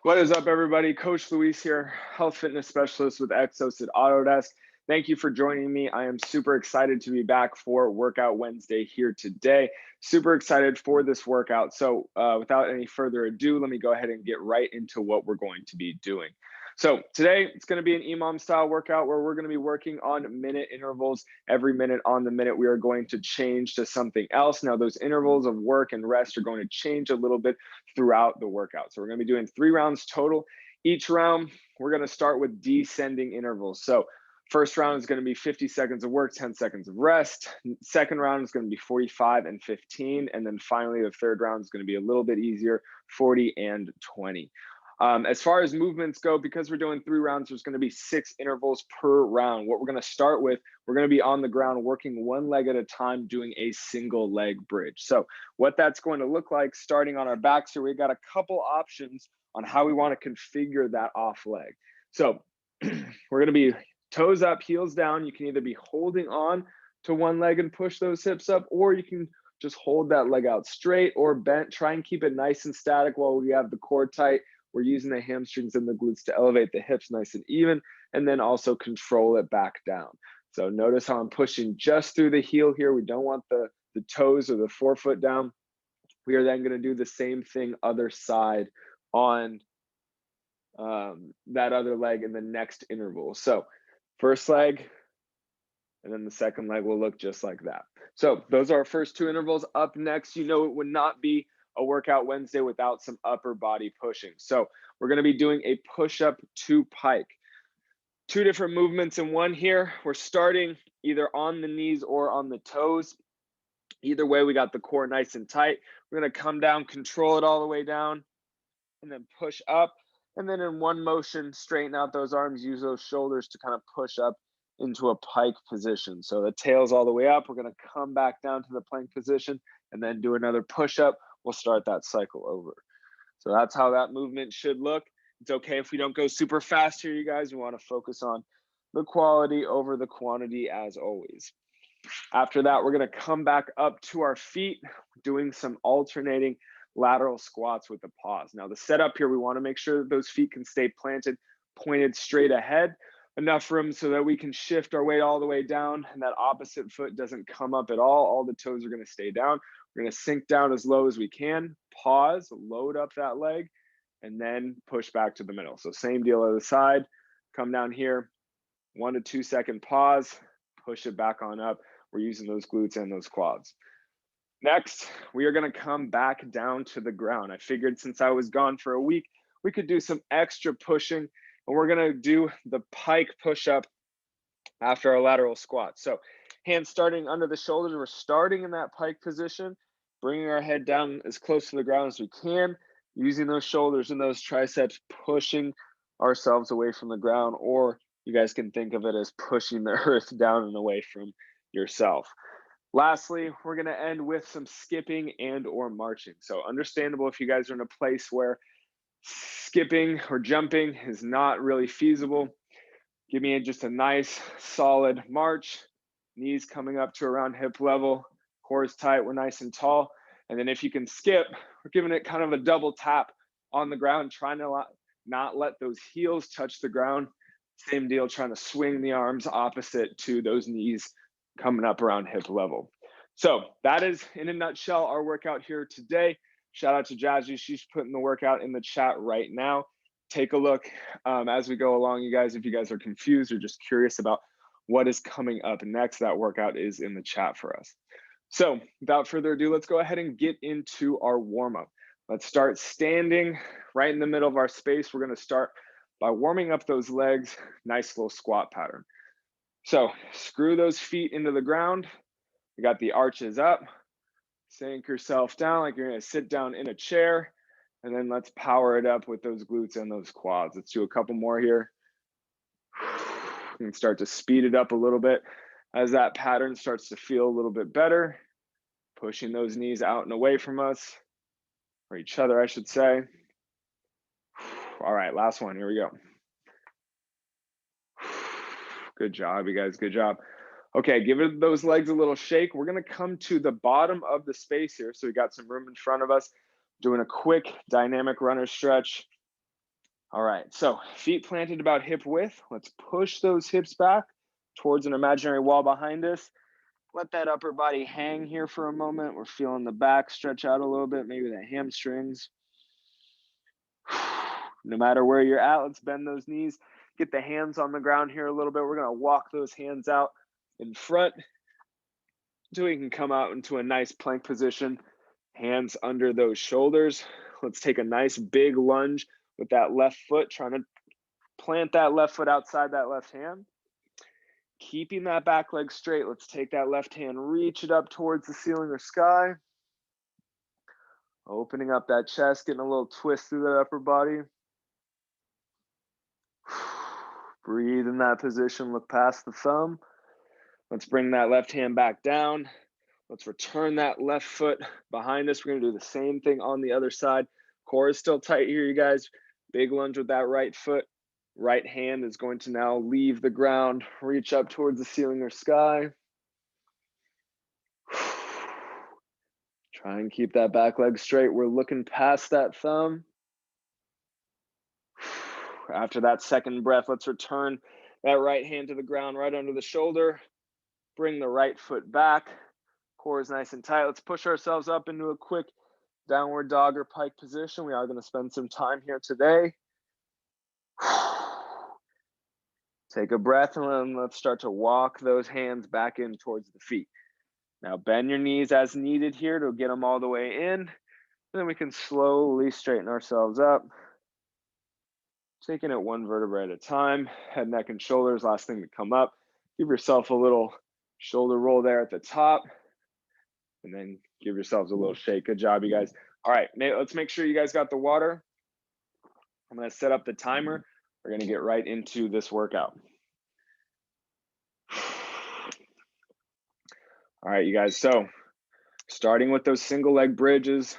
What is up, everybody? Coach Luis here, health fitness specialist with Exos at Autodesk. Thank you for joining me. I am super excited to be back for Workout Wednesday here today. Super excited for this workout. So without any further ado, let me go ahead and get right into what we're going to be doing. So today it's going to be an EMOM style workout where we're going to be working on minute intervals. Every minute on the minute, we are going to change to something else. Now, those intervals of work and rest are going to change a little bit throughout the workout. So we're going to be doing 3 rounds total. Each round, we're going to start with descending intervals. So first round is going to be 50 seconds of work, 10 seconds of rest. Second round is going to be 45 and 15. And then finally, the third round is going to be a little bit easier, 40 and 20. As far as movements go, because we're doing 3 rounds, there's going to be 6 intervals per round. What we're going to start with, we're going to be on the ground working one leg at a time, doing a single leg bridge. So what that's going to look like, starting on our backs here, we got a couple options on how we want to configure that off leg. So we're going to be toes up, heels down. You can either be holding on to one leg and push those hips up, or you can just hold that leg out straight or bent. Try and keep it nice and static while we have the core tight. We're using the hamstrings and the glutes to elevate the hips nice and even, and then also control it back down. So notice how I'm pushing just through the heel here. We don't want the toes or the forefoot down. We are then going to do the same thing other side on that other leg in the next interval. So first leg, and then the second leg will look just like that. So those are our first 2 intervals. Up next, it would not be a workout Wednesday without some upper body pushing. So we're going to be doing a push-up to pike. 2 different movements in one here. We're starting either on the knees or on the toes. Either way, we got the core nice and tight. We're going to come down, control it all the way down, and then push up. And then in one motion, straighten out those arms, use those shoulders to kind of push up into a pike position. So the tail's all the way up. We're going to come back down to the plank position and then do another push up. We'll start that cycle over. So that's how that movement should look. It's okay if we don't go super fast here, you guys. We want to focus on the quality over the quantity as always. After that, we're going to come back up to our feet, doing some alternating lateral squats with the pause. Now, the setup here, we want to make sure that those feet can stay planted, pointed straight ahead, enough room so that we can shift our weight all the way down and that opposite foot doesn't come up at all. All the toes are going to stay down. We're going to sink down as low as we can, pause, load up that leg, and then push back to the middle. So same deal other side, come down here, 1 to 2 second pause, push it back on up. We're using those glutes and those quads. Next, we are going to come back down to the ground. I figured since I was gone for a week, we could do some extra pushing, and we're going to do the pike push-up after our lateral squat. So hands starting under the shoulders. We're starting in that pike position, bringing our head down as close to the ground as we can, using those shoulders and those triceps, pushing ourselves away from the ground, or you guys can think of it as pushing the earth down and away from yourself. Lastly, we're going to end with some skipping and or marching. So understandable if you guys are in a place where skipping or jumping is not really feasible. Give me just a nice solid march, knees coming up to around hip level, core is tight, we're nice and tall. And then if you can skip, we're giving it kind of a double tap on the ground, trying to not let those heels touch the ground. Same deal, trying to swing the arms opposite to those knees coming up around hip level. So that is, in a nutshell, our workout here today. Shout out to Jazzy. She's putting the workout in the chat right now. Take a look as we go along, you guys. If you guys are confused or just curious about what is coming up next, that workout is in the chat for us. So without further ado, let's go ahead and get into our warm-up. Let's start standing right in the middle of our space. We're going to start by warming up those legs, nice little squat pattern. So screw those feet into the ground. You got the arches up. Sink yourself down like you're going to sit down in a chair. And then let's power it up with those glutes and those quads. Let's do a couple more here. You can start to speed it up a little bit as that pattern starts to feel a little bit better. Pushing those knees out and away from us, or each other, I should say. All right, last one. Here we go. Good job, you guys. Good job. Okay, give it those legs a little shake. We're going to come to the bottom of the space here. So we got some room in front of us. Doing a quick dynamic runner stretch. All right, so feet planted about hip width. Let's push those hips back towards an imaginary wall behind us. Let that upper body hang here for a moment. We're feeling the back stretch out a little bit, maybe the hamstrings. No matter where you're at, let's bend those knees. Get the hands on the ground here a little bit. We're gonna walk those hands out in front so we can come out into a nice plank position. Hands under those shoulders. Let's take a nice big lunge with that left foot, trying to plant that left foot outside that left hand. Keeping that back leg straight, let's take that left hand, reach it up towards the ceiling or sky. Opening up that chest, getting a little twist through that upper body. Breathe in that position, look past the thumb. Let's bring that left hand back down. Let's return that left foot behind us. We're gonna do the same thing on the other side. Core is still tight here, you guys. Big lunge with that right foot. Right hand is going to now leave the ground, reach up towards the ceiling or sky. Try and keep that back leg straight. We're looking past that thumb. After that second breath, let's return that right hand to the ground, right under the shoulder. Bring the right foot back. Core is nice and tight. Let's push ourselves up into a quick downward dog or pike position. We are going to spend some time here today. Take a breath and then let's start to walk those hands back in towards the feet. Now bend your knees as needed here to get them all the way in. Then we can slowly straighten ourselves up. Taking it one vertebra at a time. Head, neck, and shoulders, last thing to come up. Give yourself a little shoulder roll there at the top. And then give yourselves a little shake. Good job, you guys. All right, let's make sure you guys got the water. I'm gonna set up the timer. We're gonna get right into this workout. All right, you guys, so starting with those single leg bridges,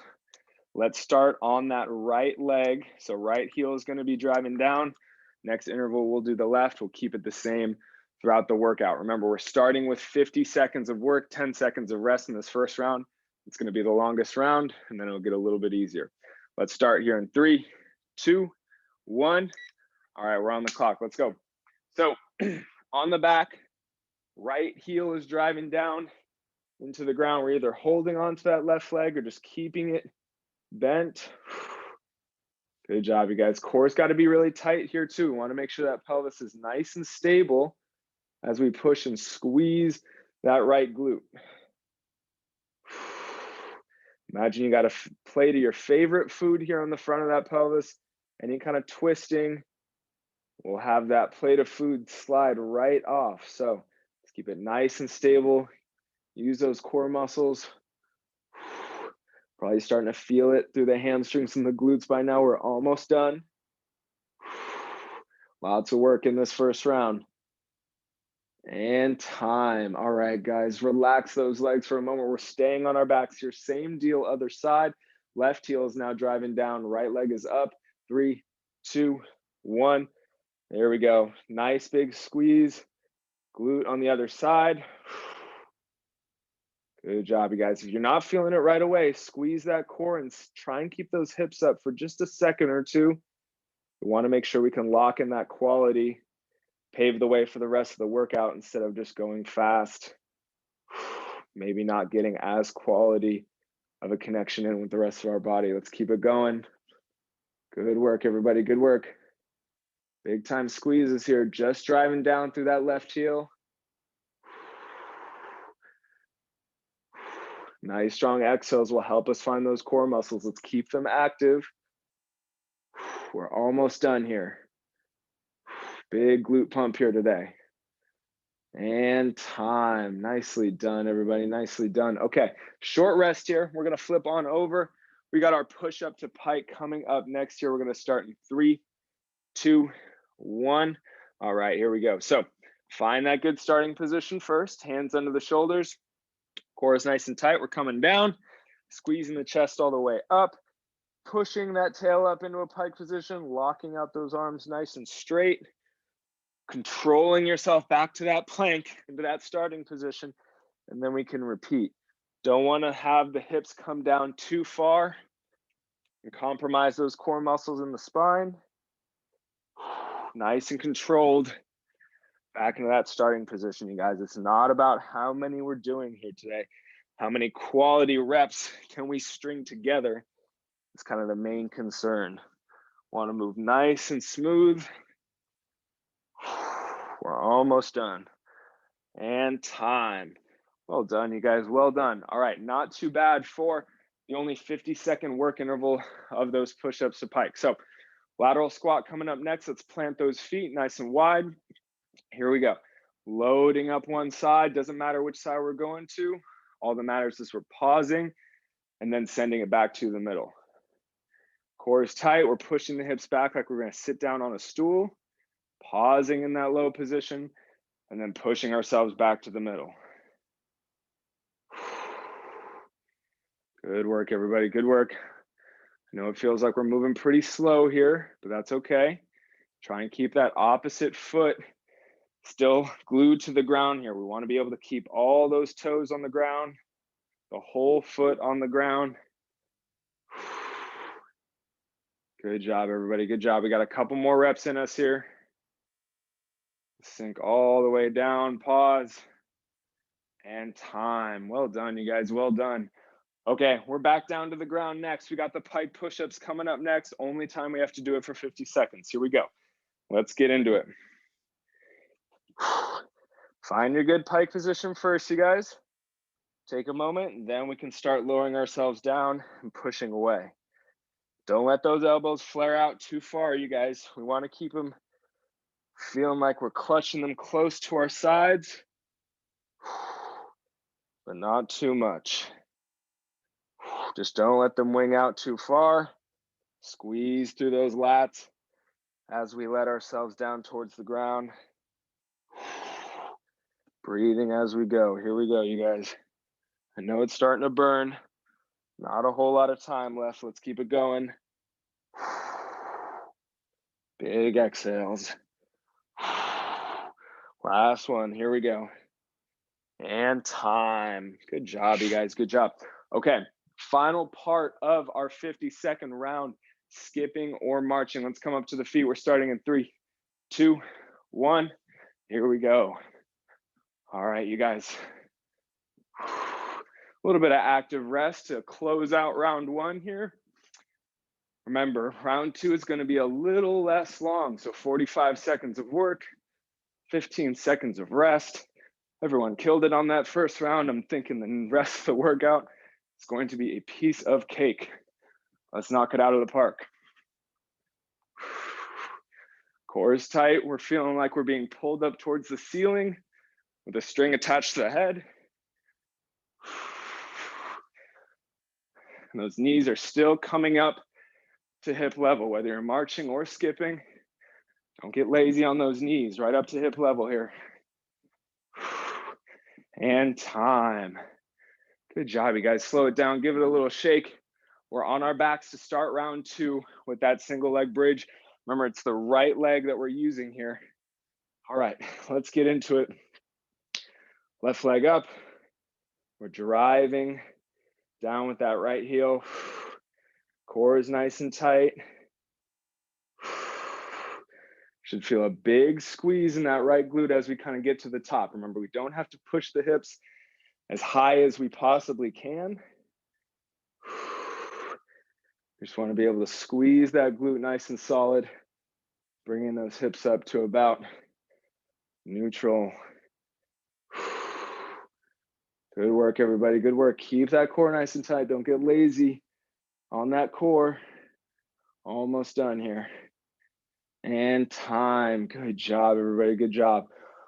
let's start on that right leg. So right heel is gonna be driving down. Next interval, we'll do the left. We'll keep it the same throughout the workout. Remember, we're starting with 50 seconds of work, 10 seconds of rest in this first round. It's gonna be the longest round, and then it'll get a little bit easier. Let's start here in 3, 2, 1. All right, we're on the clock. Let's go. So on the back, right heel is driving down into the ground. We're either holding onto that left leg or just keeping it bent. Good job, you guys. Core's got to be really tight here too. We want to make sure that pelvis is nice and stable as we push and squeeze that right glute. Imagine you got a plate of your favorite food here on the front of that pelvis. Any kind of twisting will have that plate of food slide right off. So let's keep it nice and stable. Use those core muscles. Probably starting to feel it through the hamstrings and the glutes by now. We're almost done. Lots of work in this first round. And time. All right, guys, relax those legs for a moment. We're staying on our backs here. Same deal, other side. Left heel is now driving down. Right leg is up. 3, 2, 1. There we go. Nice big squeeze. Glute on the other side. Good job, you guys. If you're not feeling it right away, squeeze that core and try and keep those hips up for just a second or two. We want to make sure we can lock in that quality, pave the way for the rest of the workout instead of just going fast. Maybe not getting as quality of a connection in with the rest of our body. Let's keep it going. Good work, everybody. Good work. Big time squeezes here. Just driving down through that left heel. Nice strong exhales will help us find those core muscles. Let's keep them active. We're almost done here. Big glute pump here today. And time. Nicely done, everybody. Nicely done. Okay, short rest here. We're going to flip on over. We got our push up to pike coming up next here. We're going to start in 3, 2, 1. All right, here we go. So find that good starting position first. Hands under the shoulders. Core is nice and tight. We're coming down, squeezing the chest all the way up, pushing that tail up into a pike position, locking out those arms nice and straight, controlling yourself back to that plank, into that starting position, and then we can repeat. Don't want to have the hips come down too far and compromise those core muscles in the spine. Nice and controlled. Back into that starting position, you guys. It's not about how many we're doing here today. How many quality reps can we string together? It's kind of the main concern. Want to move nice and smooth. We're almost done. And time. Well done, you guys. Well done. All right, not too bad for the only 50-second work interval of those push-ups to pike. So lateral squat coming up next. Let's plant those feet nice and wide. Here we go. Loading up one side. Doesn't matter which side we're going to. All that matters is we're pausing and then sending it back to the middle. Core is tight. We're pushing the hips back like we're going to sit down on a stool. Pausing in that low position and then pushing ourselves back to the middle. Good work, everybody. Good work. I know it feels like we're moving pretty slow here, but that's okay. Try and keep that opposite foot still glued to the ground here. We want to be able to keep all those toes on the ground, the whole foot on the ground. Good job, everybody. Good job. We got a couple more reps in us here. Sink all the way down, pause, and time. Well done, you guys. Well done. Okay, we're back down to the ground next. We got the pike push-ups coming up next. Only time we have to do it for 50 seconds. Here we go. Let's get into it. Find your good pike position first, you guys. Take a moment, and then we can start lowering ourselves down and pushing away. Don't let those elbows flare out too far, you guys. We want to keep them feeling like we're clutching them close to our sides, but not too much. Just don't let them wing out too far. Squeeze through those lats as we let ourselves down towards the ground. Breathing as we go. Here we go, you guys. I know it's starting to burn. Not a whole lot of time left. Let's keep it going. Big exhales. Last one. Here we go. And time. Good job, you guys. Good job. Okay. Final part of our 50-second round, skipping or marching. Let's come up to the feet. We're starting in 3, 2, 1. Here we go. All right, you guys. A little bit of active rest to close out round 1 here. Remember, round 2 is going to be a little less long. So 45 seconds of work, 15 seconds of rest. Everyone killed it on that first round. I'm thinking the rest of the workout is going to be a piece of cake. Let's knock it out of the park. Core is tight. We're feeling like we're being pulled up towards the ceiling with a string attached to the head. And those knees are still coming up to hip level, whether you're marching or skipping. Don't get lazy on those knees, right up to hip level here. And time. Good job, you guys. Slow it down, give it a little shake. We're on our backs to start round 2 with that single leg bridge. Remember, it's the right leg that we're using here. All right, let's get into it. Left leg up. We're driving down with that right heel. Core is nice and tight. Should feel a big squeeze in that right glute as we kind of get to the top. Remember, we don't have to push the hips as high as we possibly can. Just want to be able to squeeze that glute nice and solid, bringing those hips up to about neutral. Good work, everybody. Good work. Keep that core nice and tight. Don't get lazy on that core. Almost done here. And time. Good job, everybody. Good job.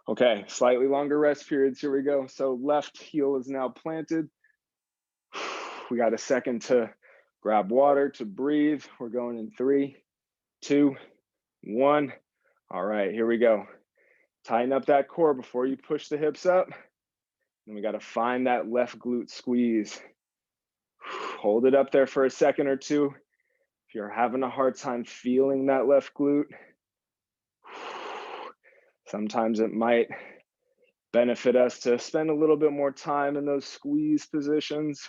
Okay, slightly longer rest periods. Here we go. So left heel is now planted. We got a second to grab water, to breathe. We're going in 3, 2, 1. All right, here we go. Tighten up that core before you push the hips up. And we got to find that left glute squeeze. Hold it up there for a second or two. If you're having a hard time feeling that left glute, sometimes it might benefit us to spend a little bit more time in those squeeze positions.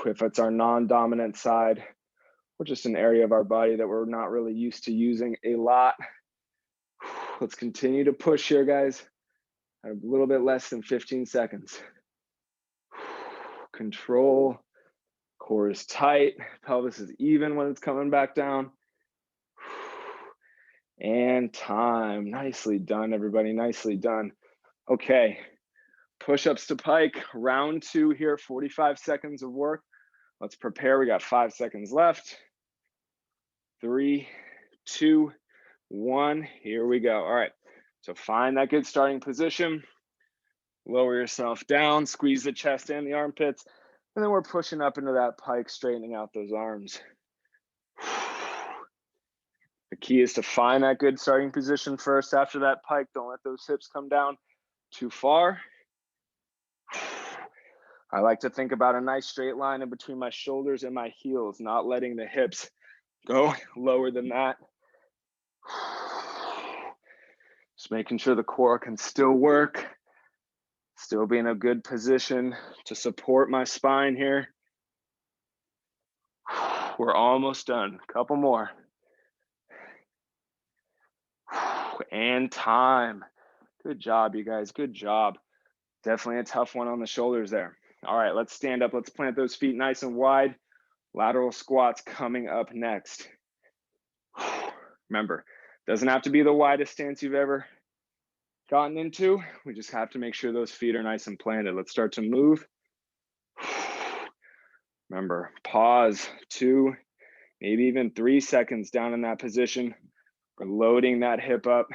If it's our non-dominant side, or just an area of our body that we're not really used to using a lot. Let's continue to push here, guys. A little bit less than 15 seconds. Control. Core is tight. Pelvis is even when it's coming back down. And time. Nicely done, everybody. Nicely done. Okay. Push-ups to pike. Round 2 here. 45 seconds of work. Let's prepare. We got 5 seconds left. 3, 2, 1. Here we go. All right. So find that good starting position. Lower yourself down. Squeeze the chest and the armpits. And then we're pushing up into that pike, straightening out those arms. The key is to find that good starting position first after that pike. Don't let those hips come down too far. I like to think about a nice straight line in between my shoulders and my heels, not letting the hips go lower than that. Just making sure the core can still work, still be in a good position to support my spine here. We're almost done. A couple more. And time. Good job, you guys. Good job. Definitely a tough one on the shoulders there. All right, let's stand up. Let's plant those feet nice and wide. Lateral squats coming up next. Remember, doesn't have to be the widest stance you've ever gotten into. We just have to make sure those feet are nice and planted. Let's start to move. Remember, pause 2, maybe even 3 seconds down in that position. We're loading that hip up,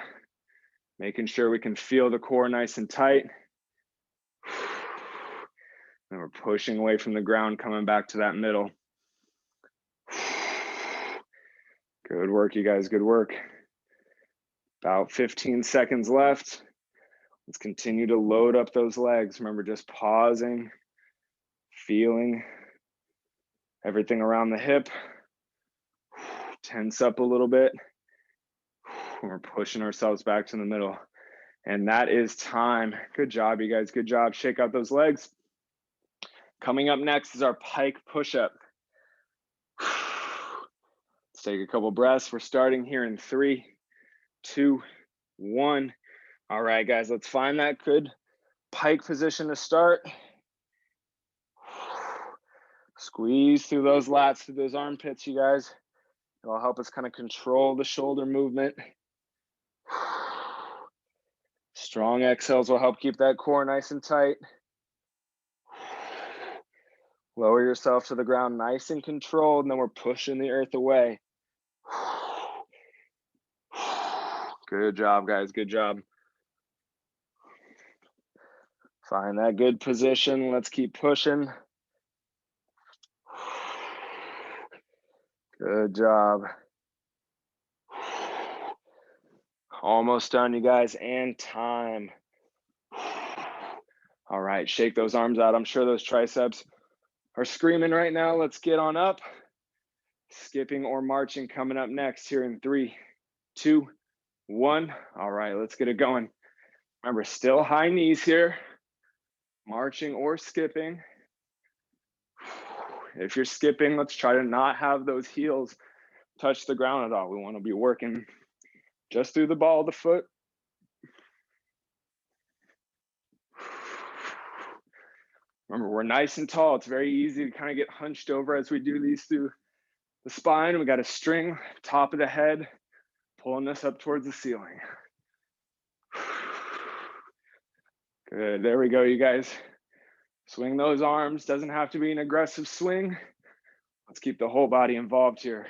making sure we can feel the core nice and tight. And we're pushing away from the ground, coming back to that middle. Good work, you guys, good work. About 15 seconds left. Let's continue to load up those legs. Remember, just pausing, feeling everything around the hip. Tense up a little bit. We're pushing ourselves back to the middle. And that is time. Good job, you guys. Good job. Shake out those legs. Coming up next is our pike push-up. Let's take a couple breaths. We're starting here in 3, 2, 1. All right, guys, let's find that good pike position to start. Squeeze through those lats, through those armpits, you guys. It'll help us kind of control the shoulder movement. Strong exhales will help keep that core nice and tight. Lower yourself to the ground nice and controlled, and then we're pushing the earth away. Good job, guys. Good job. Find that good position. Let's keep pushing. Good job. Almost done, you guys, and time. All right, shake those arms out. I'm sure those triceps are screaming right now. Let's get on up. Skipping or marching coming up next here in 3, 2, 1. All right, let's get it going. Remember, still high knees here. Marching or skipping. If you're skipping, let's try to not have those heels touch the ground at all. We want to be working just through the ball of the foot. Remember, we're nice and tall. It's very easy to kind of get hunched over as we do these through the spine. We got a string, top of the head, pulling this up towards the ceiling. Good, there we go, you guys. Swing those arms, doesn't have to be an aggressive swing. Let's keep the whole body involved here.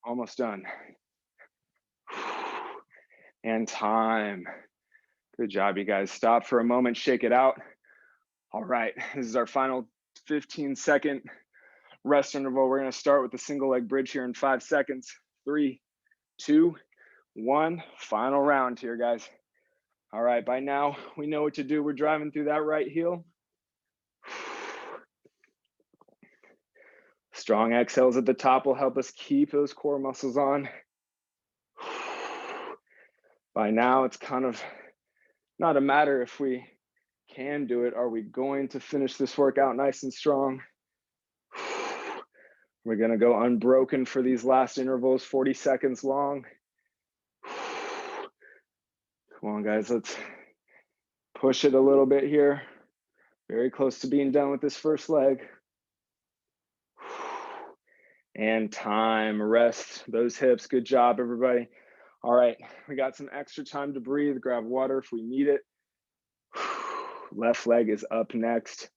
Almost done. And time. Good job, you guys. Stop for a moment, shake it out. All right, this is our final 15-second rest interval. We're gonna start with the single leg bridge here in 5 seconds. 3, 2, 1, final round here, guys. All right, by now, we know what to do. We're driving through that right heel. Strong exhales at the top will help us keep those core muscles on. By now, it's kind of not a matter if we can do it. Are we going to finish this workout nice and strong? We're gonna go unbroken for these last intervals, 40 seconds long. Come on, guys, let's push it a little bit here. Very close to being done with this first leg. And time, rest those hips. Good job, everybody. All right, we got some extra time to breathe, grab water if we need it. Left leg is up next.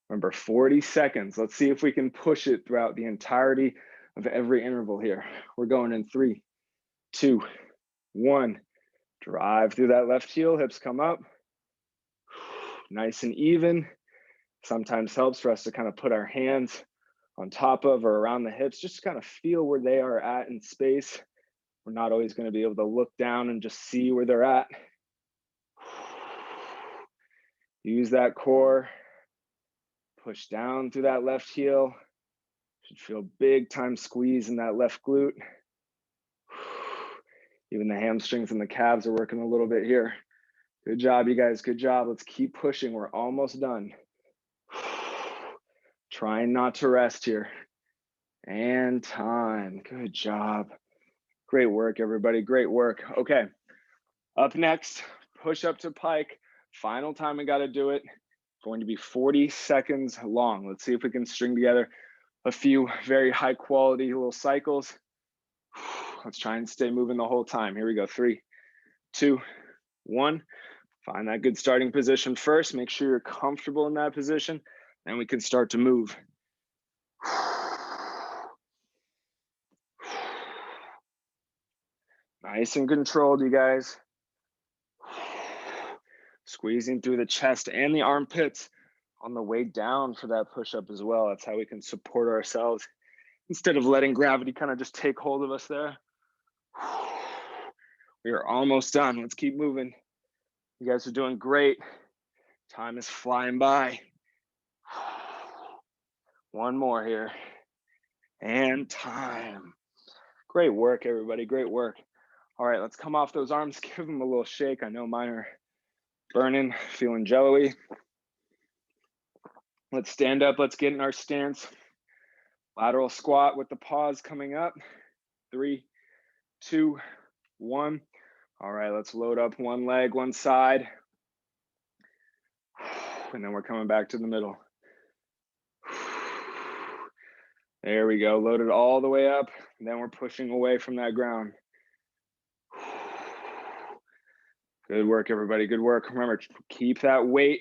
Remember, 40 seconds. Let's see if we can push it throughout the entirety of every interval here. We're going in 3, 2, 1. Drive through that left heel, hips come up. Nice and even. Sometimes helps for us to kind of put our hands on top of or around the hips, just to kind of feel where they are at in space. We're not always going to be able to look down and just see where they're at. Use that core. Push down through that left heel. Should feel big time squeeze in that left glute. Even the hamstrings and the calves are working a little bit here. Good job, you guys. Good job. Let's keep pushing. We're almost done. Trying not to rest here. And time. Good job. Great work, everybody. Great work. Okay. Up next, push up to pike. Final time we got to do it. Going to be 40 seconds long. Let's see if we can string together a few very high quality little cycles. Let's try and stay moving the whole time. Here we go. 3, 2, 1. Find that good starting position first. Make sure you're comfortable in that position. Then we can start to move. Nice and controlled, you guys. Squeezing through the chest and the armpits on the way down for that push-up as well. That's how we can support ourselves instead of letting gravity kind of just take hold of us there. We are almost done. Let's keep moving. You guys are doing great. Time is flying by. One more here. And time. Great work, everybody. Great work. All right, let's come off those arms. Give them a little shake. I know mine are burning, feeling jello-y. Let's stand up. Let's get in our stance. Lateral squat with the pause coming up. 3, 2, 1. All right, let's load up one leg, one side. And then we're coming back to the middle. There we go. Load it all the way up. And then we're pushing away from that ground. Good work, everybody. Good work. Remember, keep that weight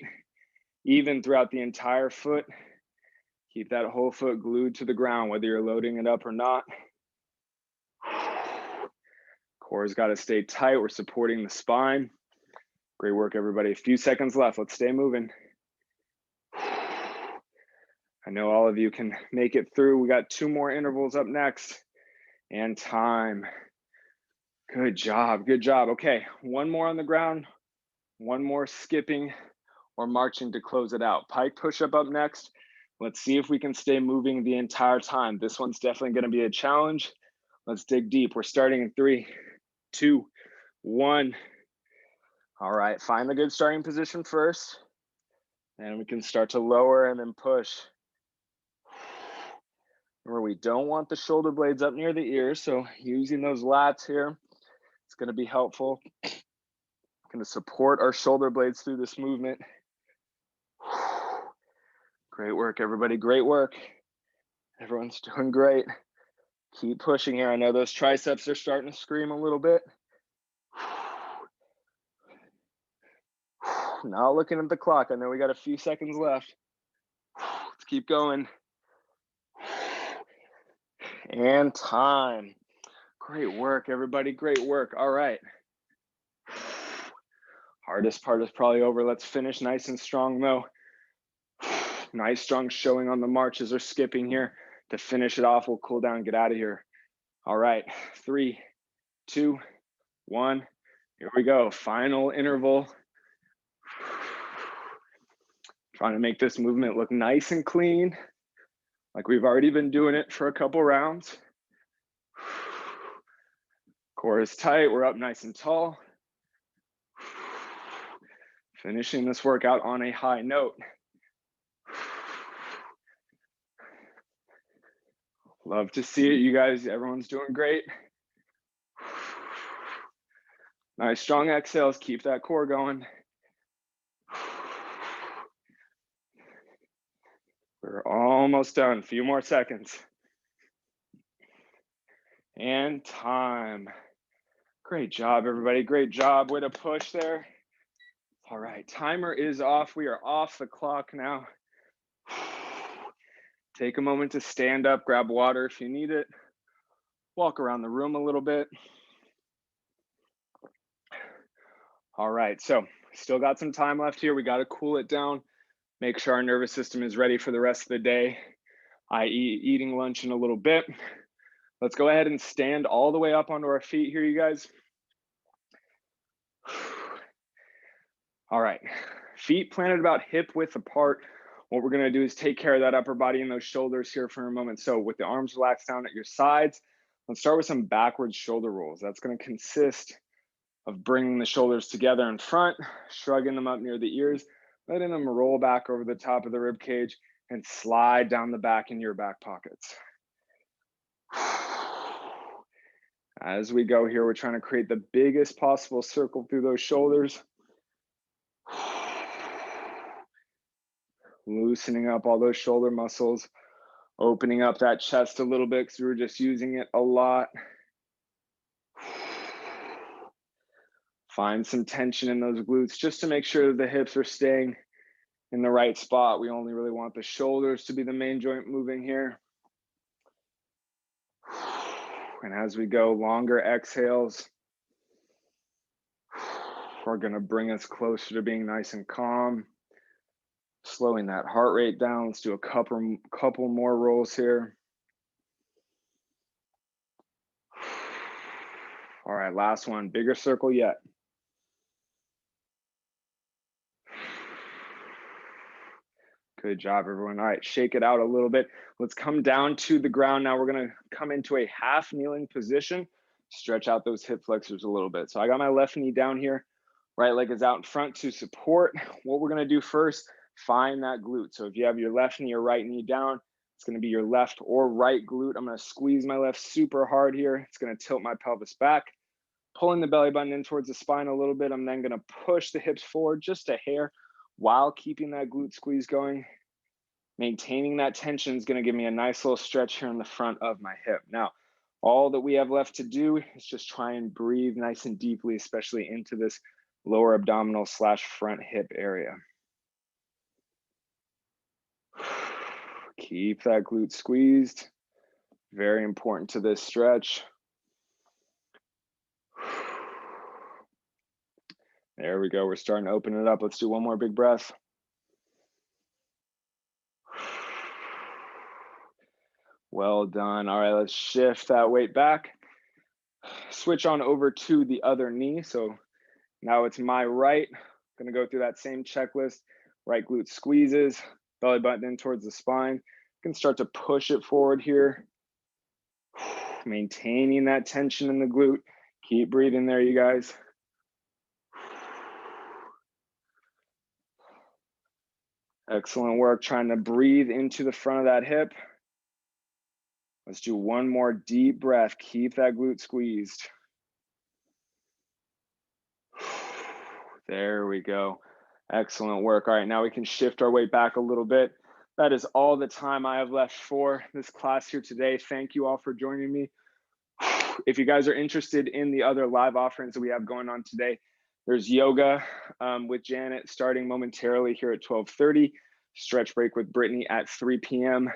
even throughout the entire foot. Keep that whole foot glued to the ground, whether you're loading it up or not. Core's got to stay tight. We're supporting the spine. Great work, everybody. A few seconds left. Let's stay moving. I know all of you can make it through. We got 2 more intervals up next. And time. Good job. Good job. Okay, one more on the ground. One more skipping or marching to close it out. Pike push-up up next. Let's see if we can stay moving the entire time. This one's definitely going to be a challenge. Let's dig deep. We're starting in 3, 2, 1. All right, find the good starting position first. And we can start to lower and then push. Remember, we don't want the shoulder blades up near the ears, so using those lats here, it's going to be helpful. Going to support our shoulder blades through this movement. Great work, everybody. Great work. Everyone's doing great. Keep pushing here. I know those triceps are starting to scream a little bit. Not looking at the clock. I know we got a few seconds left. Let's keep going. And time. Great work, everybody. Great work. All right. Hardest part is probably over. Let's finish nice and strong, though. Nice, strong showing on the marches or skipping here. To finish it off, we'll cool down and get out of here. All right. 3, 2, 1. Here we go. Final interval. Trying to make this movement look nice and clean, like we've already been doing it for a couple rounds. Core is tight. We're up nice and tall. Finishing this workout on a high note. Love to see it, you guys. Everyone's doing great. Nice, strong exhales. Keep that core going. We're almost done. A few more seconds. And time. Great job, everybody. Great job. Way to push there. All right, timer is off. We are off the clock now. Take a moment to stand up, grab water if you need it. Walk around the room a little bit. All right, so still got some time left here. We got to cool it down. Make sure our nervous system is ready for the rest of the day, i.e. eating lunch in a little bit. Let's go ahead and stand all the way up onto our feet here, you guys. All right, feet planted about hip width apart. What we're gonna do is take care of that upper body and those shoulders here for a moment. So with the arms relaxed down at your sides, let's start with some backwards shoulder rolls. That's gonna consist of bringing the shoulders together in front, shrugging them up near the ears, letting them roll back over the top of the rib cage and slide down the back into your back pockets. As we go here, we're trying to create the biggest possible circle through those shoulders. Loosening up all those shoulder muscles, opening up that chest a little bit because we were just using it a lot. Find some tension in those glutes just to make sure that the hips are staying in the right spot. We only really want the shoulders to be the main joint moving here. And as we go, longer exhales are gonna bring us closer to being nice and calm. Slowing that heart rate down. Let's do a couple more rolls here. All right, last one, bigger circle yet. Good job, everyone. All right, shake it out a little bit. Let's come down to the ground. Now we're gonna come into a half kneeling position. Stretch out those hip flexors a little bit. So I got my left knee down here. Right leg is out in front to support. What we're gonna do first, find that glute. So if you have your left knee or right knee down, it's gonna be your left or right glute. I'm gonna squeeze my left super hard here. It's gonna tilt my pelvis back, pulling the belly button in towards the spine a little bit. I'm then gonna push the hips forward just a hair while keeping that glute squeeze going. Maintaining that tension is gonna give me a nice little stretch here in the front of my hip. Now, all that we have left to do is just try and breathe nice and deeply, especially into this lower abdominal / front hip area. Keep that glute squeezed. Very important to this stretch. There we go. We're starting to open it up. Let's do one more big breath. Well done. All right, let's shift that weight back. Switch on over to the other knee. So now it's my right. Gonna go through that same checklist. Right glute squeezes, belly button in towards the spine. You can start to push it forward here. Maintaining that tension in the glute. Keep breathing there, you guys. Excellent work trying to breathe into the front of that hip. Let's do one more deep breath. Keep that glute squeezed. There we go. Excellent work. All right, now we can shift our weight back a little bit. That is all the time I have left for this class here today. Thank you all for joining me. If you guys are interested in the other live offerings that we have going on today, there's yoga with Janet starting momentarily here at 12:30, stretch break with Brittany at 3 p.m.,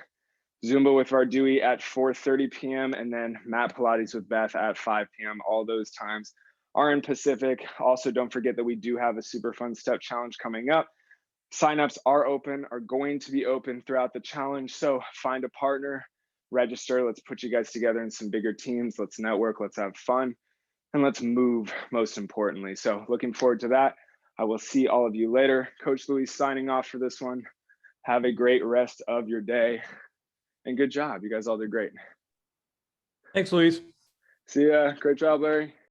Zumba with Vardui at 4:30 p.m., and then mat Pilates with Beth at 5 p.m. All those times are in Pacific. Also, don't forget that we do have a super fun step challenge coming up. Signups are going to be open throughout the challenge. So find a partner, register. Let's put you guys together in some bigger teams. Let's network, let's have fun, and let's move, most importantly. So looking forward to that. I will see all of you later. Coach Luis signing off for this one. Have a great rest of your day. And good job. You guys all did great. Thanks, Luis. See ya. Great job, Larry.